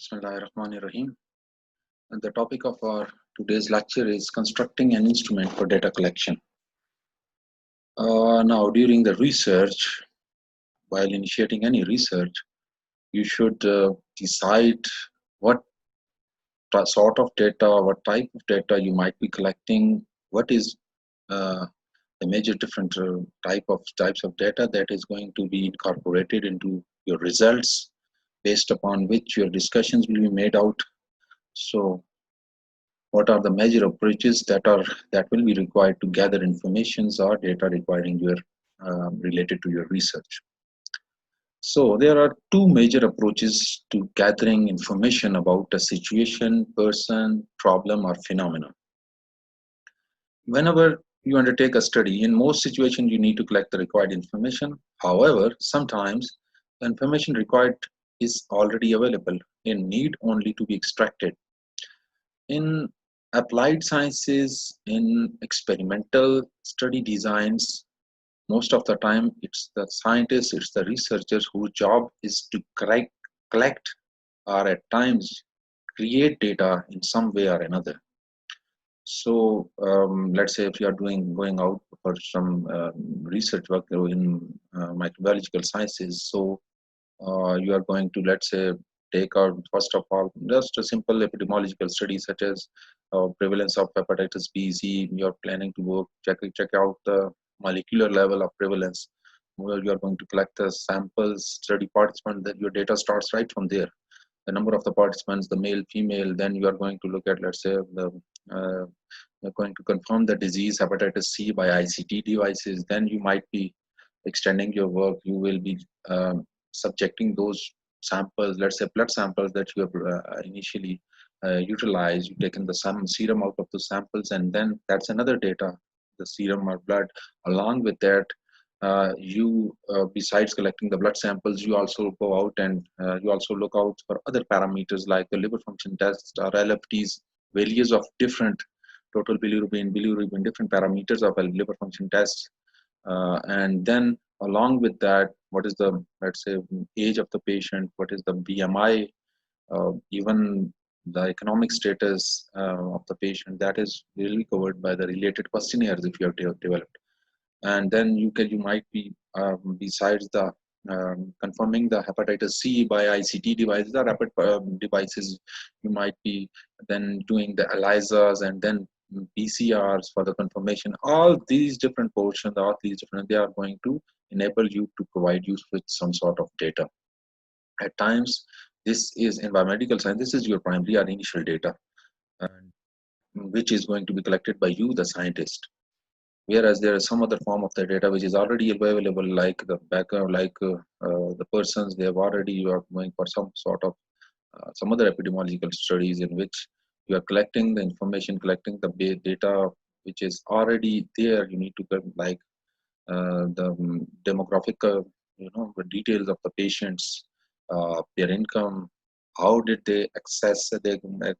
Bismillahirrahmanirrahim. And the topic of our today's lecture is constructing an instrument for data collection. Now, during the research, while initiating any research, you should decide what sort of data, what type of data you might be collecting, what is uh, the major different types of data that is going to be incorporated into your results, based upon which your discussions will be made out. So what are the major approaches that will be required to gather informations or data requiring your related to your research. So there are two major approaches to gathering information about a situation, person, problem, or phenomenon. Whenever you undertake a study, in most situations you need to collect the required information. However, sometimes the information required is already available and need only to be extracted. In applied sciences, in experimental study designs, most of the time it's the scientists, it's the researchers whose job is to collect or at times create data in some way or another. So let's say if you are going out for some research work in microbiological sciences, so you are going to, let's say, take out first of all just a simple epidemiological study such as prevalence of hepatitis B, C. You're planning to work check out the molecular level of prevalence. Where you are going to collect the samples, study participants, that your data starts right from there. The number of the participants, the male, female. Then you are going to look at, let's say, uh, you're going to confirm the disease hepatitis C by ICT devices. Then you might be extending your work. You will be subjecting those samples, let's say blood samples that you have initially utilized. You've taken the serum out of the samples, and then that's another data, the serum or blood. Along with that, you besides collecting the blood samples, you also go out and you also look out for other parameters like the liver function test or LFTs, values of different total bilirubin, different parameters of a liver function test. And then along with that, what is the, let's say, age of the patient, what is the BMI, even the economic status of the patient, that is really covered by the related questionnaires if you have developed. And then you might be besides the confirming the hepatitis C by ICT devices or rapid devices, you might be then doing the ELISAs and then PCRs for the confirmation. All these different portions, all these different, they are going to enable you to provide you with some sort of data. At times, this is in biomedical science, this is your primary or initial data, and which is going to be collected by you, the scientist. Whereas there is some other form of the data which is already available, like the background, like the persons, they have already, you are going for some sort of some other epidemiological studies in which you are collecting the information, collecting the data which is already there. You need to get like the demographic, the details of the patients, their income, how did they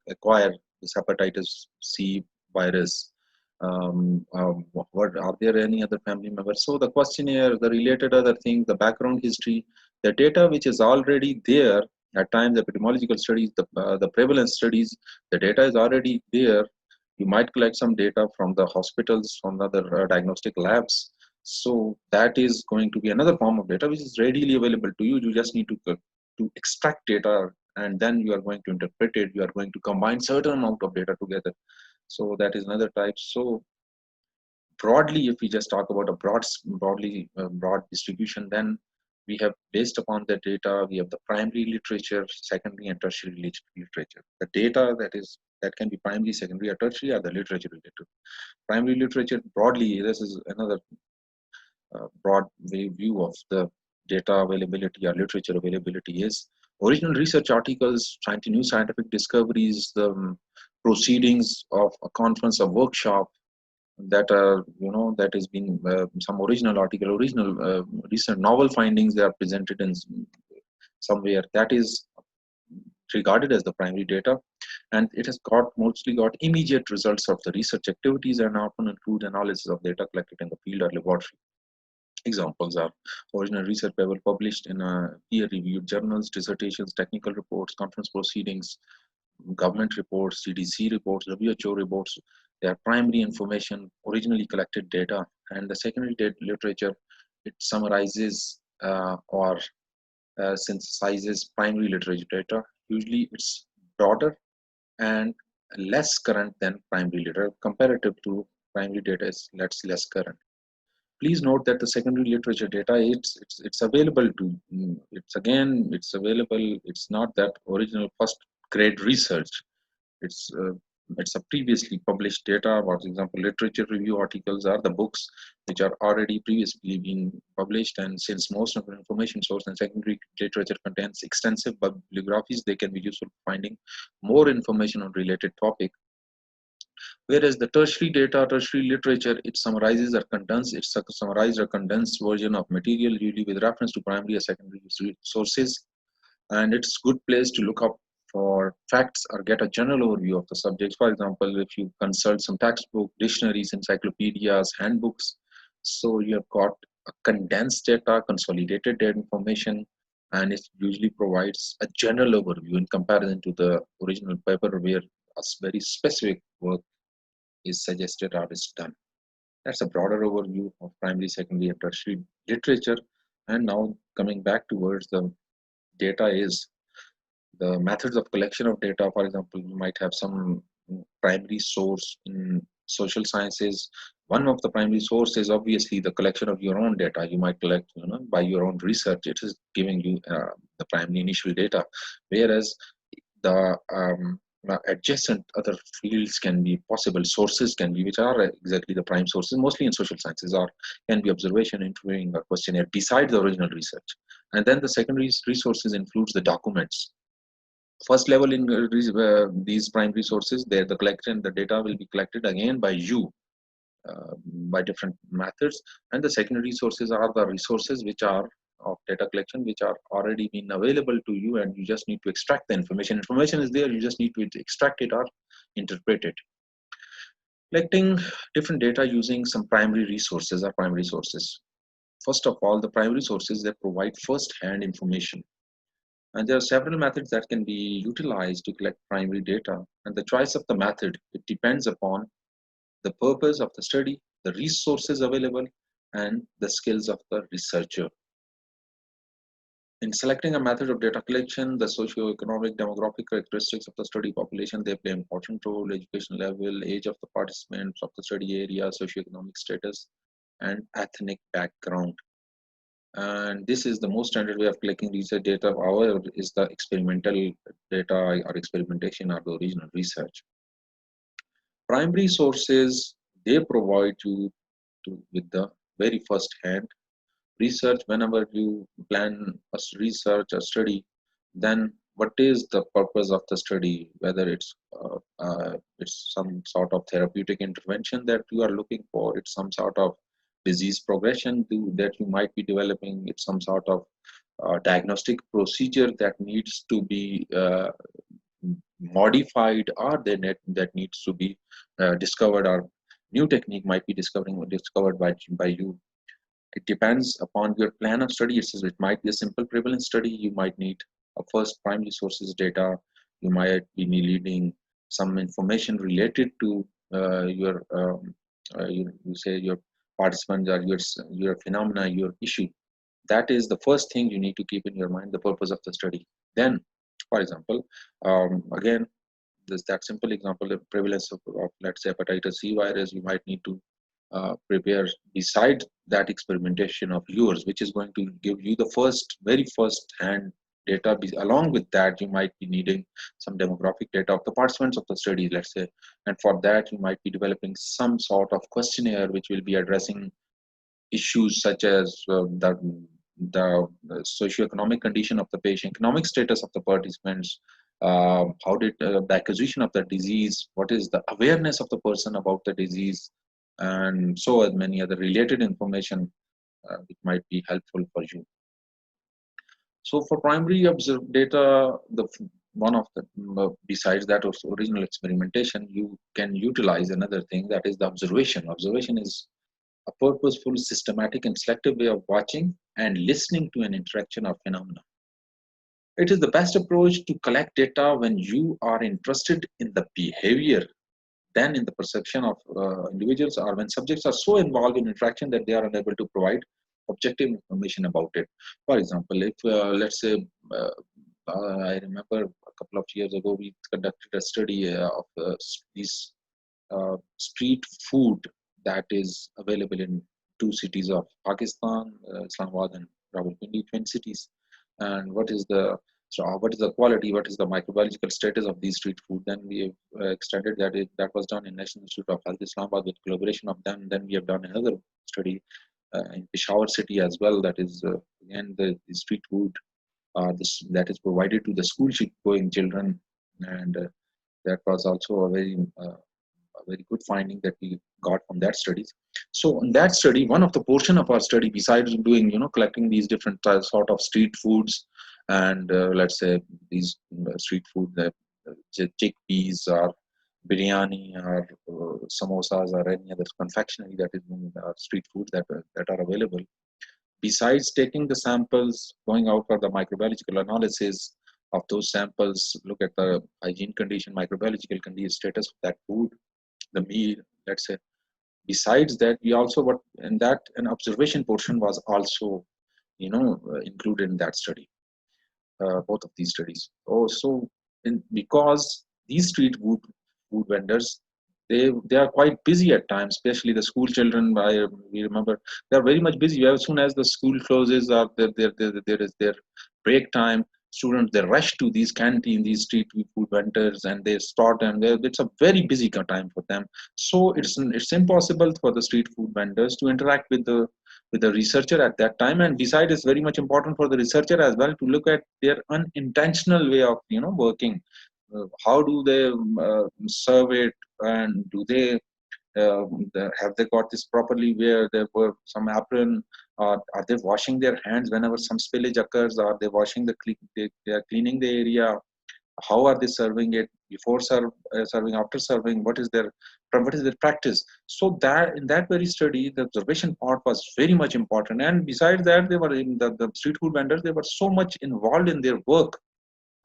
acquire this hepatitis C virus, what are there any other family members. So the questionnaire, the related other things, the background history, the data which is already there. At times epidemiological studies, the prevalence studies, the data is already there. You might collect some data from the hospitals, from other diagnostic labs. So that is going to be another form of data which is readily available to you. You just need to extract data, and then you are going to interpret it. You are going to combine certain amount of data together. So that is another type. So broadly, if we just talk about a broad distribution, then we have, based upon the data, we have the primary literature, secondary and tertiary literature. The data that can be primary, secondary, or tertiary are the literature related. Primary literature, broadly, this is another broad view of the data availability or literature availability, is original research articles, new scientific discoveries, the proceedings of a conference, a workshop, that are, that has been some original article, original recent novel findings, they are presented in somewhere, that is regarded as the primary data. And it has mostly got immediate results of the research activities and often include analysis of data collected in the field or laboratory. Examples are original research paper published in peer-reviewed journals, dissertations, technical reports, conference proceedings, government reports, CDC reports, WHO reports. They are primary information, originally collected data, and the secondary literature. It summarizes or synthesizes primary literature data. Usually, it's broader and less current than primary literature. Comparative to primary data is less current. Please note that the secondary literature data, it's available to, it's available. It's not that original first grade research. It's uh, it's a previously published data. For example, literature review articles are the books which are already previously been published, and since most of the information source and secondary literature contains extensive bibliographies, they can be useful for finding more information on related topic. Whereas the tertiary data, tertiary literature, it summarizes or condenses, it's a summarized or condensed version of material, usually with reference to primary or secondary sources. And it's good place to look up for facts or get a general overview of the subject. For example, if you consult some textbook, dictionaries, encyclopedias, handbooks, so you have got a condensed data, consolidated data information, and it usually provides a general overview in comparison to the original paper where a very specific work is suggested or is done. That's a broader overview of primary, secondary, and tertiary literature. And now coming back towards the data is the methods of collection of data. For example, you might have some primary source in social sciences. One of the primary sources is obviously the collection of your own data. You might collect, by your own research. It is giving you the primary initial data, whereas the adjacent other fields can be possible sources, can be, which are exactly the prime sources, mostly in social sciences, or can be observation, interviewing, or questionnaire beside the original research. And then the secondary resources includes the documents. First level in these primary sources, there the collection, the data will be collected again by you by different methods, and the secondary sources are the resources which are of data collection, which are already been available to you, and you just need to extract the information. Information is there, you just need to extract it or interpret it. Collecting different data using some primary resources are primary sources. First of all, the primary sources that provide first-hand information. And there are several methods that can be utilized to collect primary data. And the choice of the method, it depends upon the purpose of the study, the resources available, and the skills of the researcher. In selecting a method of data collection, the socio-economic demographic characteristics of the study population, they play an important role: education level, age of the participants of the study area, socio-economic status, and ethnic background. And this is the most standard way of collecting research data. However, is the experimental data or experimentation or the original research. Primary sources, they provide you with the very first hand research. Whenever you plan a research or study, then what is the purpose of the study? Whether it's some sort of therapeutic intervention that you are looking for, it's some sort of disease progression that you might be developing, it's some sort of diagnostic procedure that needs to be modified, or that needs to be discovered, or new technique might be discovered by you. It depends upon your plan of study. It might be a simple prevalence study. You might need a first primary sources data. You might be needing some information related to you say your participants or your phenomena, your issue. That is the first thing you need to keep in your mind, the purpose of the study. Then, for example, again, this that simple example, the prevalence of let's say hepatitis C virus, you might need to prepare beside that experimentation of yours, which is going to give you the very first hand data. Along with that, you might be needing some demographic data of the participants of the study, let's say, and for that you might be developing some sort of questionnaire which will be addressing issues such as the socioeconomic condition of the patient, economic status of the participants, how did the acquisition of the disease, what is the awareness of the person about the disease, and so as many other related information which might be helpful for you. So for primary observed data, the one of the besides that of original experimentation, you can utilize another thing, that is the observation. Observation is a purposeful, systematic, and selective way of watching and listening to an interaction or phenomena. It is the best approach to collect data when you are interested in the behavior than in the perception of individuals, or when subjects are so involved in interaction that they are unable to provide objective information about it. For example, if let's say, I remember a couple of years ago, we conducted a study of these street food that is available in two cities of Pakistan, Islamabad and Rawalpindi, twin cities. And what is the quality, what is the microbiological status of these street food? Then we have extended that. That was done in National Institute of Health Islamabad with collaboration of them. Then we have done another study in Peshawar city as well. That is again the street food that is provided to the school going children, and that was also a very good finding that we got from that studies. So in that study, one of the portion of our study, besides doing collecting these different sort of street foods, and let's say these street food that chickpeas or biryani or samosas or any other confectionery that is in street food that are available. Besides taking the samples, going out for the microbiological analysis of those samples, look at the hygiene condition, microbiological condition, status of that food, the meal, let's say. Besides that, we also, what in that an observation portion was also included in that study, both of these studies. Because these street food vendors, they are quite busy at times, especially the school children. We remember they are very much busy. As soon as the school closes or there is their break time, students, they rush to these canteen, these street food vendors, and they start, and it's a very busy time for them. So it's impossible for the street food vendors to interact with the researcher at that time. And besides, it's very much important for the researcher as well to look at their unintentional way of working. How do they serve it, and do they have they got this properly, where there were some apron, are they washing their hands whenever some spillage occurs, are they washing they are cleaning the area, how are they serving it before serving, after serving, what is their practice? So that in that very study, the observation part was very much important. And besides that, they were in the street food vendors, they were so much involved in their work.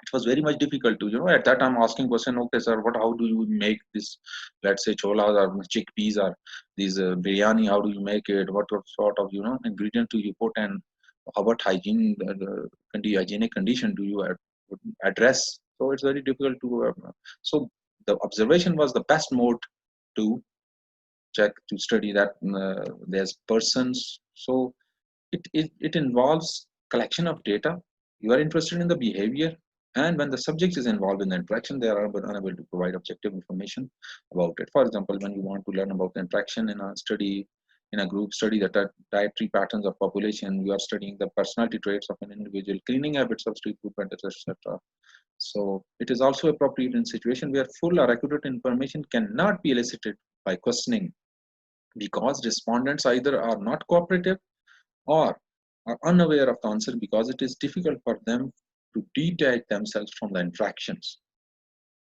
It was very much difficult to at that time asking question, okay sir, how do you make this, let's say cholas or chickpeas or these biryani, how do you make it, what sort of ingredient do you put, and what hygienic condition do you address? So it's very difficult to so the observation was the best mode to check, to study that there's persons. So it involves collection of data. You are interested in the behavior, and when the subject is involved in the interaction, they are unable to provide objective information about it. For example, when you want to learn about the interaction in a study, in a group study, the dietary patterns of population, you are studying the personality traits of an individual, cleaning habits of street food vendors, etc. So it is also appropriate in situation where full or accurate information cannot be elicited by questioning, because respondents either are not cooperative or are unaware of the answer, because it is difficult for them to detach themselves from the interactions.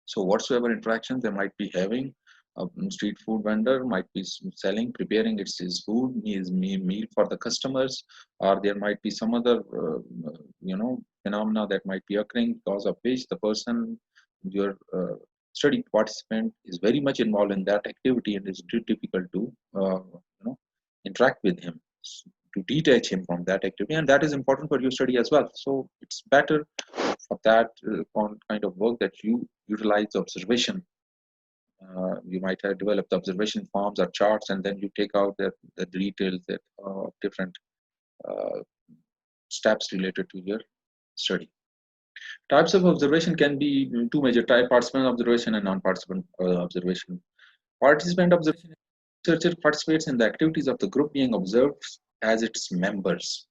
So whatsoever interactions they might be having, a street food vendor might be selling, preparing his food, his meal for the customers, or there might be some other phenomena that might be occurring, because of which the person, your study participant, is very much involved in that activity, and it's too difficult to interact with him, to detach him from that activity. And that is important for your study as well. So it's better for that kind of work that you utilize observation. You might have developed observation forms or charts, and then you take out the details that different uh, steps related to your study. Types of observation can be two major types: participant observation and non-participant observation. Participant observation: researcher participates in the activities of the group being observed as its members.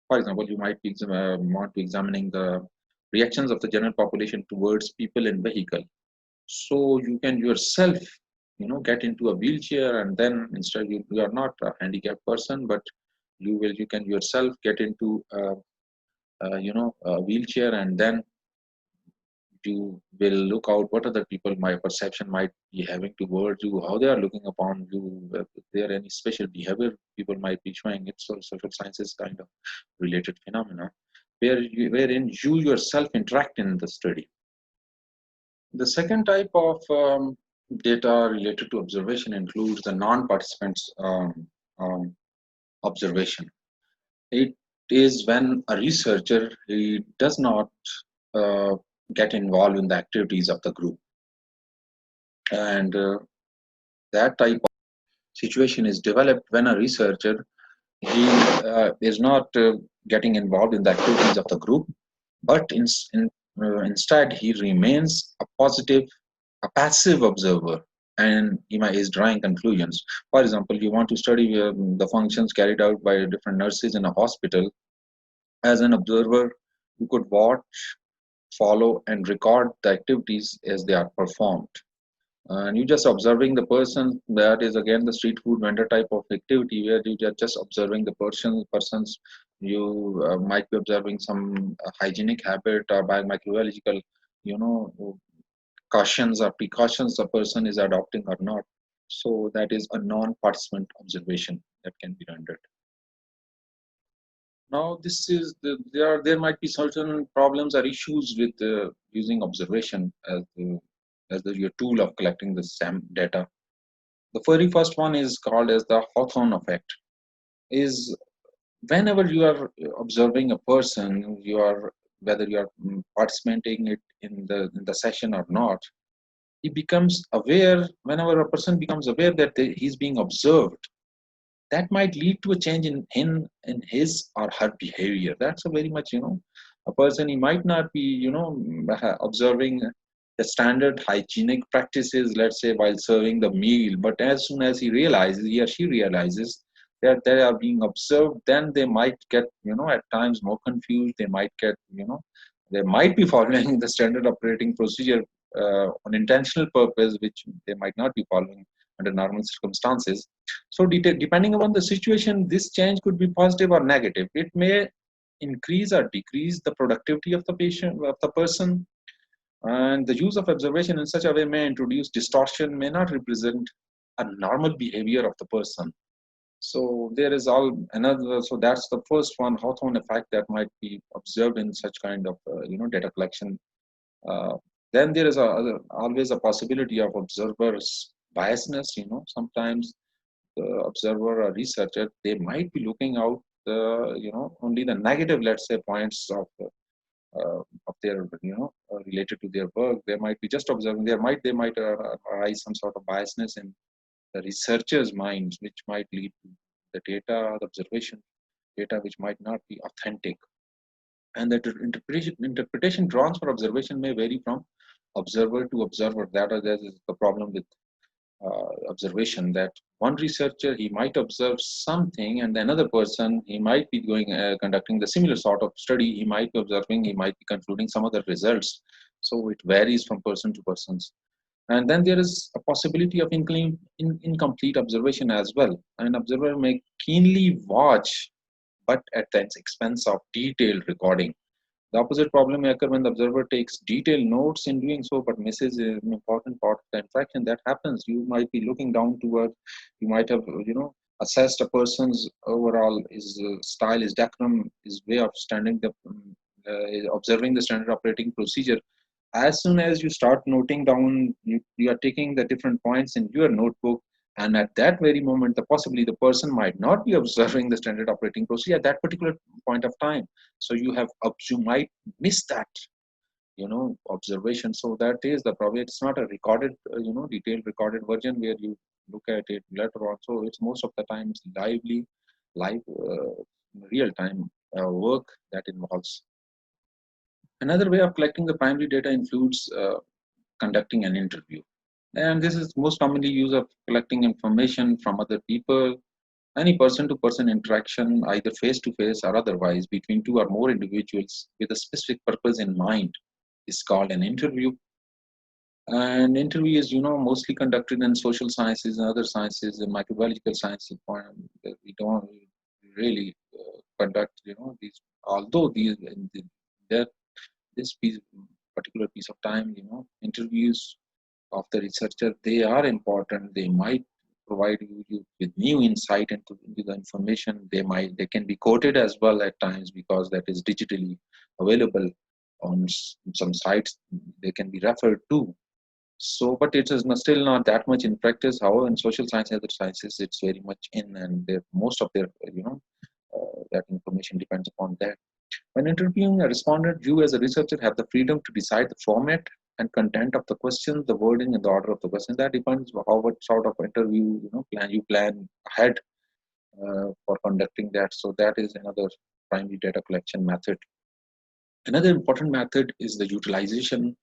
For example, you might be want to examining the reactions of the general population towards people in vehicle. So you can yourself, get into a wheelchair, and then instead you are not a handicapped person, but you can yourself get into a wheelchair, and then You will look out what other people, my perception might be having towards you, how they are looking upon you, if there any special behavior people might be showing. It's so social sciences kind of related phenomena wherein you yourself interact in the study. The second type of data related to observation includes the non-participants observation. It is when a researcher he does not uh, get involved in the activities of the group, and that type of situation is developed when a researcher he is not getting involved in the activities of the group, but instead he remains a passive observer, and is drawing conclusions. For example, you want to study the functions carried out by different nurses in a hospital. As an observer, you could watch, follow, and record the activities as they are performed. And you just observing the person. That is again the street food vendor type of activity where you are just observing the persons. You might be observing some hygienic habit or microbiological, you know, cautions or precautions the person is adopting or not. So that is a non-participant observation that can be rendered. Now, this is there might be certain problems or issues with using observation your tool of collecting the SAM data. The very first one is called as the Hawthorne effect. Is whenever you are observing a person, you are whether you are participating it in the session or not, he becomes aware. Whenever a person becomes aware that he's being observed, that might lead to a change in his or her behavior. That's a very much, a person, he might not be, observing the standard hygienic practices, let's say, while serving the meal, but as soon as he or she realizes that they are being observed, then they might get, at times more confused. They might get, they might be following the standard operating procedure on intentional purpose, which they might not be following under normal circumstances. So depending upon the situation, this change could be positive or negative. It may increase or decrease the productivity of the person, and the use of observation in such a way may introduce distortion, may not represent a normal behavior of the person. So there is all another. So that's the first one, Hawthorne effect, that might be observed in such kind of data collection. Uh, then there is always a possibility of observers biasness. Sometimes the observer or researcher, they might be looking out only the negative, let's say, points of their, related to their work. They might be just observing. They might arise some sort of biasness in the researcher's minds, which might lead to the the observation data, which might not be authentic. And the interpretation drawn for observation may vary from observer to observer. That is the problem with observation, that one researcher, he might observe something, and another person, he might be conducting the similar sort of study. He might be observing, he might be concluding some other results. So it varies from person to persons. And then there is a possibility of incomplete observation as well. An observer may keenly watch, but at the expense of detailed recording. The opposite problem may occur when the observer takes detailed notes in doing so, but misses an important part of the interaction. That happens. You might be looking down toward, you might have, assessed a person's overall his style, his decorum, his way of standing, observing the standard operating procedure. As soon as you start noting down, you are taking the different points in your notebook, and at that very moment, possibly the person might not be observing the standard operating procedure at that particular point of time. So you might miss that, observation. So that is the problem. It's not a recorded, detailed recorded version where you look at it later on. So it's most of the time it's live, real time work that involves. Another way of collecting the primary data includes conducting an interview. And this is most commonly used of collecting information from other people. Any person-to-person interaction, either face-to-face or otherwise, between two or more individuals with a specific purpose in mind is called an interview. And interview is, mostly conducted in social sciences and other sciences and microbiological sciences. We don't really conduct, these, although these, there this piece, particular piece of time. Interviews of the researcher, they are important. They might provide you with new insight into the information. They can be quoted as well at times, because that is digitally available on some sites. They can be referred to. So, but it is still not that much in practice. However, in social science and other sciences, it's very much in, and most of their, that information depends upon that. When interviewing a respondent, you as a researcher have the freedom to decide the format and content of the question, the wording, and the order of the question. That depends on what sort of interview plan you plan ahead for conducting that. So that is another primary data collection method. Another important method is the utilization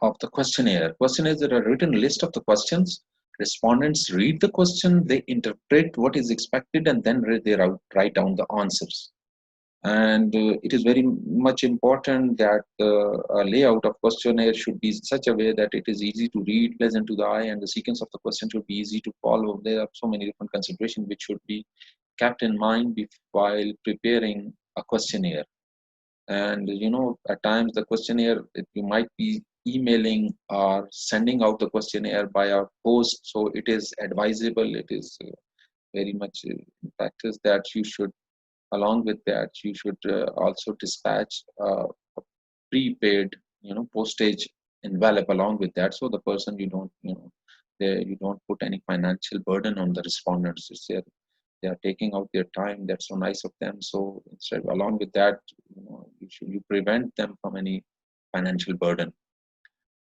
of the questionnaire. Questionnaires are a written list of the questions. Respondents read the question, they interpret what is expected, and then they write down the answers. And it is very much important that the layout of questionnaire should be in such a way that it is easy to read, pleasant to the eye, and the sequence of the question should be easy to follow. There are so many different considerations which should be kept in mind while preparing a questionnaire. And at times the questionnaire, you might be emailing or sending out the questionnaire by a post, so it is advisable, it is very much in practice that you should, along with that, you should also dispatch a prepaid postage envelope along with that, so the person, you don't put any financial burden on the respondents. They are taking out their time. That's so nice of them. So instead, along with that, you prevent them from any financial burden.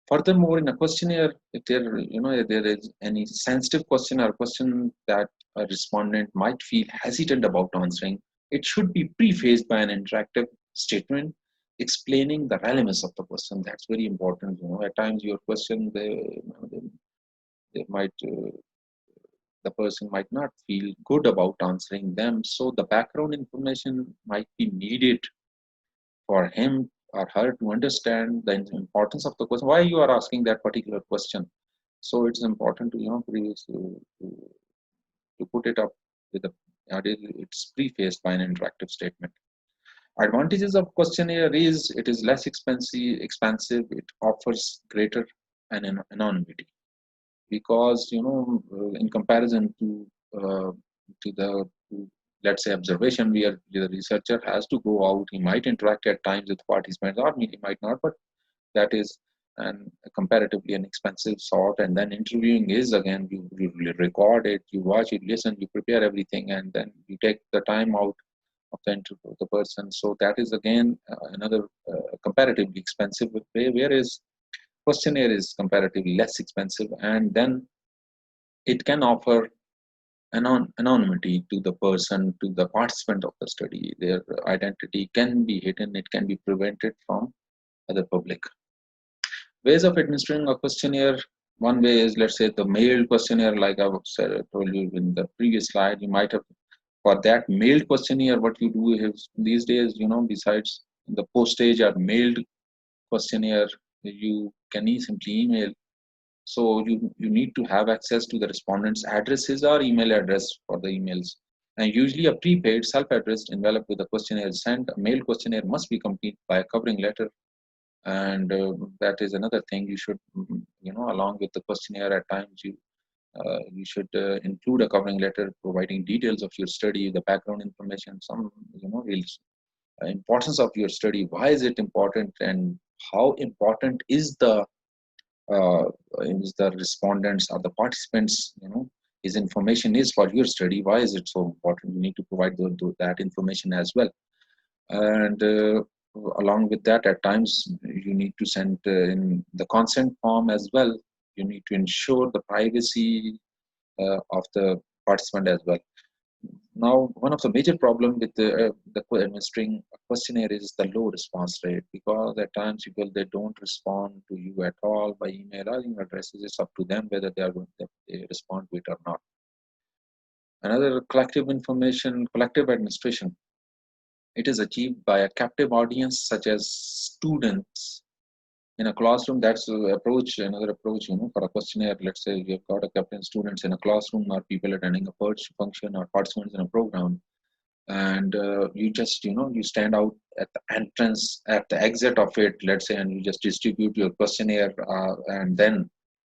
Furthermore, in a questionnaire, if there is any sensitive question or question that a respondent might feel hesitant about answering, it should be prefaced by an interactive statement explaining the relevance of the question. That's very important. At times your question, they might the person might not feel good about answering them. So the background information might be needed for him or her to understand the importance of the question, why you are asking that particular question. So it's important to to put it up with it's prefaced by an interactive statement. Advantages of questionnaire is it is less expensive. It offers greater anonymity, because in comparison to the let's say observation, where the researcher has to go out, he might interact at times with participants, or he might not, but that is a comparatively an expensive sort. And then interviewing is, again, you record it, you watch it, listen, you prepare everything, and then you take the time out of the interview of the person. So that is again another comparatively expensive way, whereas questionnaire is comparatively less expensive, and then it can offer anonymity to the person, to the participant of the study. Their identity can be hidden, it can be prevented from other public. Ways of administering a questionnaire: one way is, let's say, the mailed questionnaire, like I told you in the previous slide. You might have, for that mailed questionnaire, what you do is these days, besides the postage or mailed questionnaire, you can simply email. So you need to have access to the respondent's addresses or email address for the emails. And usually a prepaid self-addressed envelope with a questionnaire sent. A mail questionnaire must be complete by a covering letter. And that is another thing you should, along with the questionnaire, at times you should include a covering letter providing details of your study, the background information, some, real importance of your study. Why is it important, and how important uh, is the respondents or the participants, his information is for your study? Why is it so important? You need to provide that information as well. And along with that, at times you need to send in the consent form as well. You need to ensure the privacy of the participant as well. Now, one of the major problems with the administering a questionnaire is the low response rate, because at times people, they don't respond to you at all by email or email addresses. It's up to them whether they are going to they respond to it or not. Another, collective administration. It is achieved by a captive audience such as students in a classroom. That's another approach, for a questionnaire. Let's say you've got a captive students in a classroom, or people attending a purge function, or participants in a program. and you just you stand out at the entrance, at the exit of it, let's say, and you just distribute your questionnaire, and then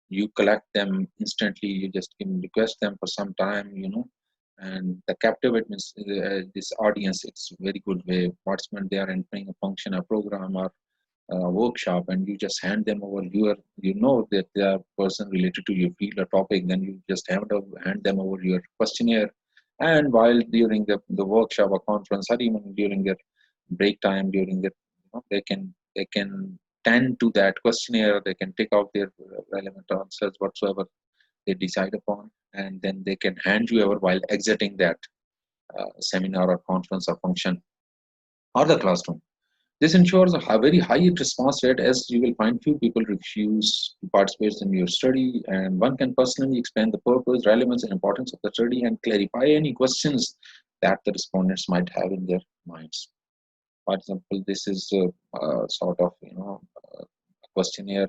you collect them instantly. You just can request them for some time, and the captivate means this audience. It's a very good way. Participant, they are entering a function, a program, or workshop, and you just hand them over that they are person related to your field or topic. Then you just hand them over your questionnaire, and while during the workshop or conference, or even during their break time, during their they can tend to that questionnaire. They can take out their relevant answers whatsoever they decide upon, and then they can hand you over while exiting that seminar or conference or function or the classroom. This ensures a very high response rate, as you will find few people refuse to participate in your study, and one can personally explain the purpose, relevance, and importance of the study and clarify any questions that the respondents might have in their minds. For example, this is sort of a questionnaire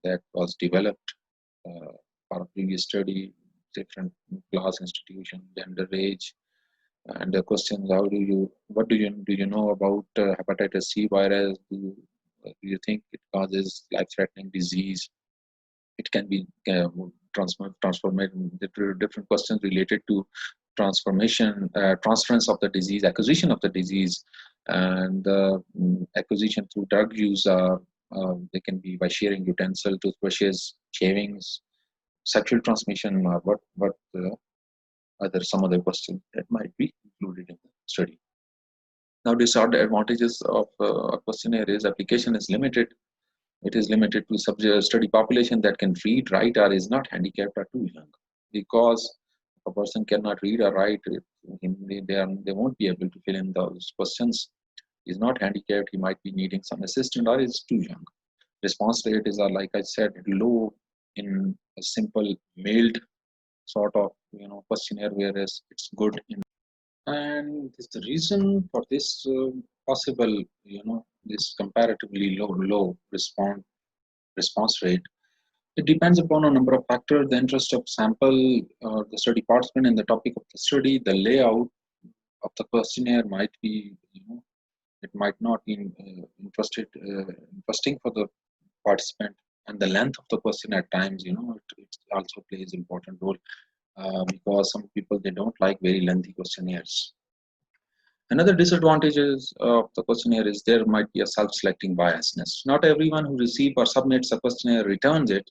that was developed for a previous study, different class, institution, gender, age, and the question is, what do you know about hepatitis C virus? Do you think it causes life-threatening disease? It can be different questions related to transference of the disease, acquisition of the disease, and acquisition through drug use. They can be by sharing utensil, toothbrushes, shavings, sexual transmission, other some other questions that might be included in the study. Now, disadvantages of a questionnaire is application is limited. It is limited to study population that can read, write, or is not handicapped or too young. Because if a person cannot read or write, they won't be able to fill in those questions. He's not handicapped, he might be needing some assistance, or is too young. Response rate is, like I said, low in a simple mailed sort of questionnaire, whereas it's good in. And the reason for this possible, this comparatively low response rate, it depends upon a number of factors: the interest of sample, the study participant, and the topic of the study. The layout of the questionnaire might be, it might not be interesting for the participant, and the length of the question at times, it also plays an important role, because some people, they don't like very lengthy questionnaires. Another disadvantage of the questionnaire is there might be a self-selecting biasness. Not everyone who receives or submits a questionnaire returns it.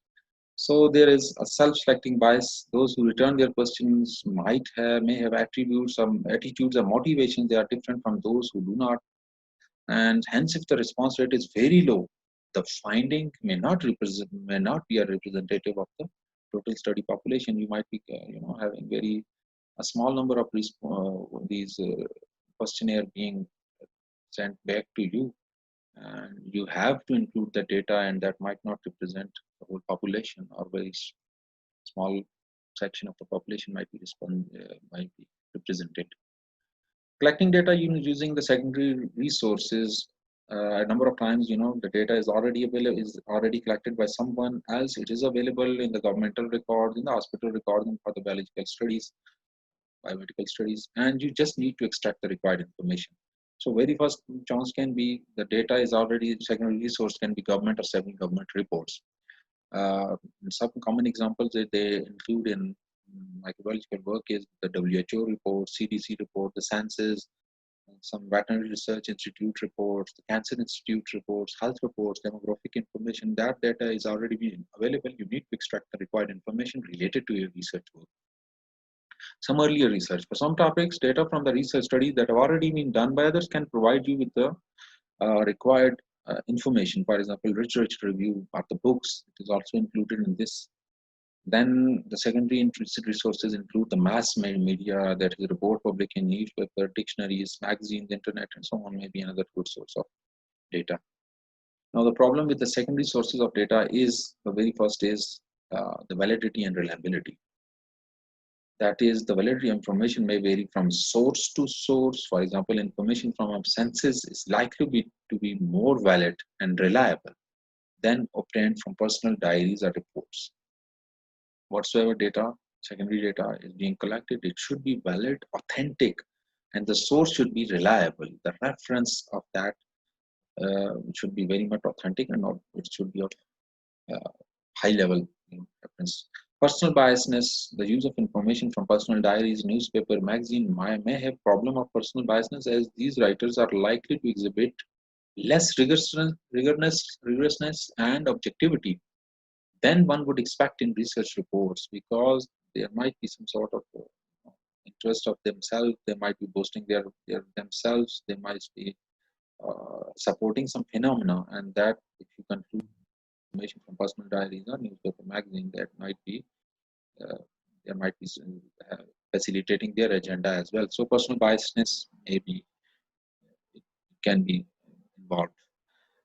So there is a self-selecting bias. Those who return their questions may have attributes, attitudes, or motivations that are different from those who do not. And hence, if the response rate is very low, the finding may not be a representative of the total study population. You might be having a small number of these questionnaire being sent back to you, and you have to include the data, and that might not represent the whole population, or very small section of the population might be represented. Collecting data using the secondary resources, a number of times, the data is already available, is already collected by someone else. It is available in the governmental records, in the hospital records, and for the biological studies, biomedical studies, and you just need to extract the required information. So very first chance can be the data is already, secondary resource can be government or semi-government reports. Some common examples that they include in microbiological work is the WHO report, CDC report, the census, some veterinary research institute reports, the cancer institute reports, health reports, demographic information. That data is already being available. You need to extract the required information related to your research work. Some earlier research. For some topics, data from the research studies that have already been done by others can provide you with the required information. For example, research review of the books, it is also included in this. Then the secondary interested resources include the mass media, that is report public in newspaper, dictionaries, magazines, internet, and so on, may be another good source of data. Now, the problem with the secondary sources of data is, the very first is the validity and reliability. That is, the validity information may vary from source to source. For example, information from a census is likely to be more valid and reliable than obtained from personal diaries or reports. Whatsoever data, secondary data is being collected, it should be valid, authentic, and the source should be reliable. The reference of that should be very much authentic, and not it should be of high level reference. Personal biasness, the use of information from personal diaries, newspaper, magazine may have problem of personal biasness, as these writers are likely to exhibit less rigorousness and objectivity than one would expect in research reports, because there might be some sort of interest of themselves. They might be boasting their themselves. They might be supporting some phenomena, and that if you conclude information from personal diaries or newspaper magazine, that might be uh, there might be facilitating their agenda as well. So personal biasness maybe it can be involved.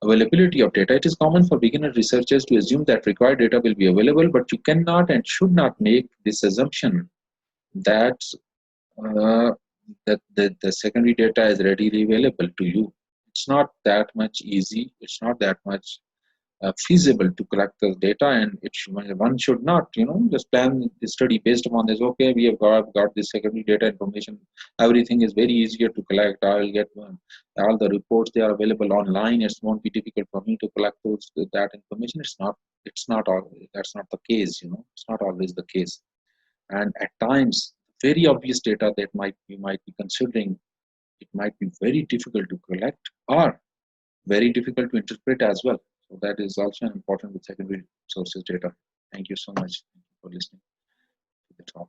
Availability of data. It is common for beginner researchers to assume that required data will be available, but you cannot and should not make this assumption that uh, the secondary data is readily available to you. It's not that much easy. It's not that much feasible to collect the data, and one should not just plan the study based upon this. Okay, we have got this secondary data information, everything is very easier to collect. I'll get all the reports, they are available online, it won't be difficult for me to collect that information. It's not all That's not the case. It's not always the case, and at times very obvious data that you might be considering, it might be very difficult to collect or very difficult to interpret as well. So that is also important with secondary sources data. Thank you so much for listening to the talk.